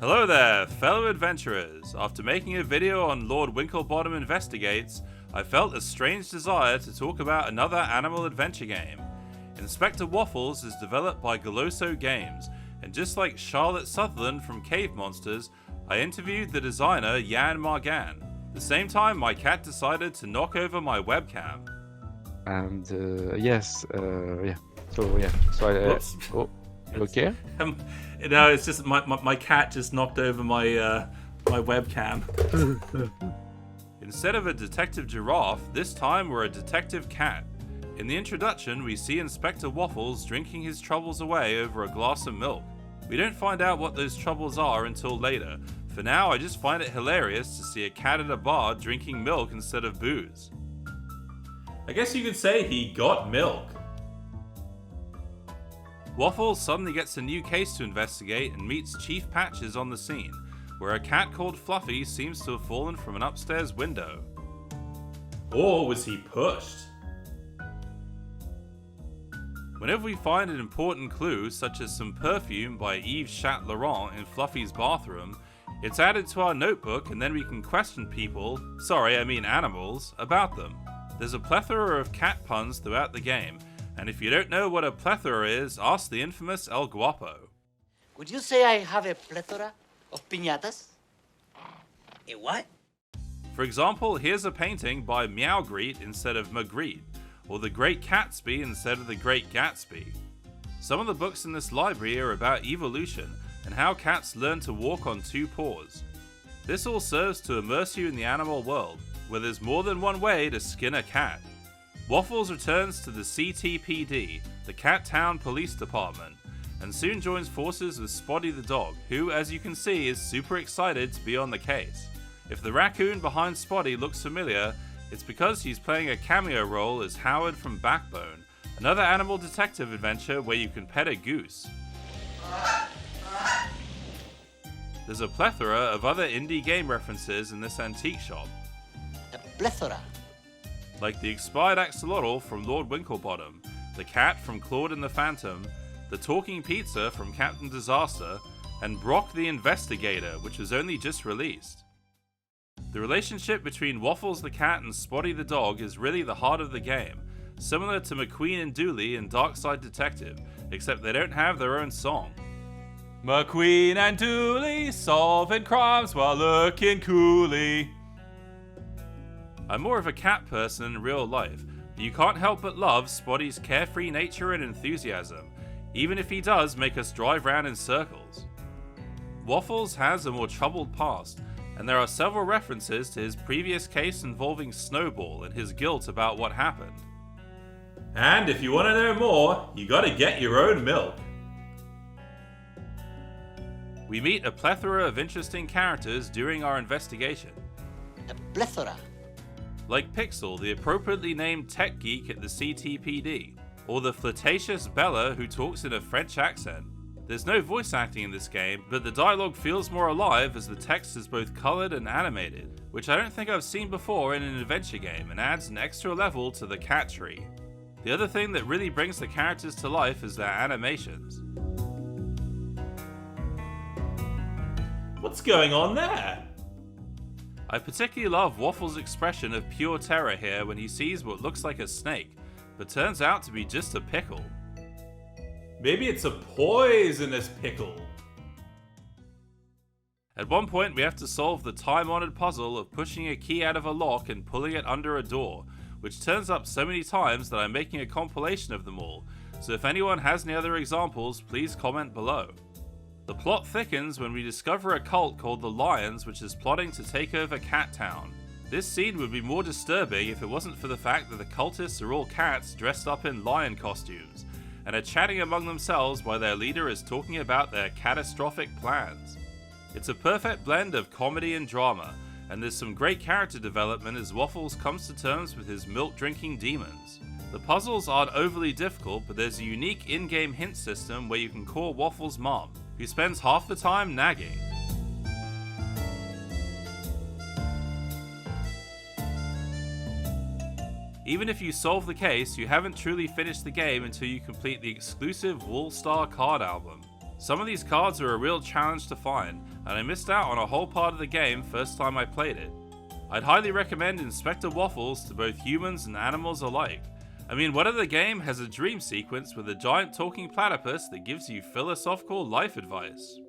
Hello there, fellow adventurers. After making a video on Lord Winklebottom Investigates, I felt a strange desire to talk about another animal adventure game. Inspector Waffles is developed by Goloso Games, and just like Charlotte Sutherland from Cave Monsters, I interviewed the designer Jan Margan. The same time, my cat decided to knock over my webcam. And So okay. No, it's just my cat just knocked over my webcam. Instead of a detective giraffe, this time we're a detective cat. In the introduction, we see Inspector Waffles drinking his troubles away over a glass of milk. We don't find out what those troubles are until later. For now, I just find it hilarious to see a cat at a bar drinking milk instead of booze. I guess you could say he got milk. Waffles suddenly gets a new case to investigate and meets Chief Patches on the scene, where a cat called Fluffy seems to have fallen from an upstairs window. Or was he pushed? Whenever we find an important clue, such as some perfume by Yves Chat Laurent in Fluffy's bathroom, it's added to our notebook and then we can question animals, about them. There's a plethora of cat puns throughout the game, and if you don't know what a plethora is, ask the infamous El Guapo. Would you say I have a plethora of piñatas? A what? For example, here's a painting by Meow Greet instead of Magritte, or The Great Catsby instead of The Great Gatsby. Some of the books in this library are about evolution and how cats learn to walk on two paws. This all serves to immerse you in the animal world, where there's more than one way to skin a cat. Waffles returns to the CTPD, the Cat Town Police Department, and soon joins forces with Spotty the dog, who, as you can see, is super excited to be on the case. If the raccoon behind Spotty looks familiar, it's because he's playing a cameo role as Howard from Backbone, another animal detective adventure where you can pet a goose. There's a plethora of other indie game references in this antique shop. A plethora. Like the expired axolotl from Lord Winklebottom, the cat from Claude and the Phantom, the talking pizza from Captain Disaster, and Brock the Investigator, which was only just released. The relationship between Waffles the cat and Spotty the dog is really the heart of the game, similar to McQueen and Dooley in Darkside Detective, except they don't have their own song. McQueen and Dooley solving crimes while looking coolly. I'm more of a cat person in real life, but you can't help but love Spotty's carefree nature and enthusiasm, even if he does make us drive round in circles. Waffles has a more troubled past, and there are several references to his previous case involving Snowball and his guilt about what happened. And if you want to know more, you gotta get your own milk. We meet a plethora of interesting characters during our investigation. A plethora. Like Pixel, the appropriately named tech geek at the CTPD, or the flirtatious Bella who talks in a French accent. There's no voice acting in this game, but the dialogue feels more alive as the text is both coloured and animated, which I don't think I've seen before in an adventure game and adds an extra level to the cat tree. The other thing that really brings the characters to life is their animations. What's going on there? I particularly love Waffles' expression of pure terror here when he sees what looks like a snake, but turns out to be just a pickle. Maybe it's a poisonous pickle. At one point we have to solve the time-honored puzzle of pushing a key out of a lock and pulling it under a door, which turns up so many times that I'm making a compilation of them all, so if anyone has any other examples, please comment below. The plot thickens when we discover a cult called the Lions which is plotting to take over Cat Town. This scene would be more disturbing if it wasn't for the fact that the cultists are all cats dressed up in lion costumes, and are chatting among themselves while their leader is talking about their catastrophic plans. It's a perfect blend of comedy and drama, and there's some great character development as Waffles comes to terms with his milk-drinking demons. The puzzles aren't overly difficult, but there's a unique in-game hint system where you can call Waffles' mom, who spends half the time nagging. Even if you solve the case, you haven't truly finished the game until you complete the exclusive Wool Star card album. Some of these cards are a real challenge to find, and I missed out on a whole part of the game first time I played it. I'd highly recommend Inspector Waffles to both humans and animals alike. I mean, what other game has a dream sequence with a giant talking platypus that gives you philosophical life advice?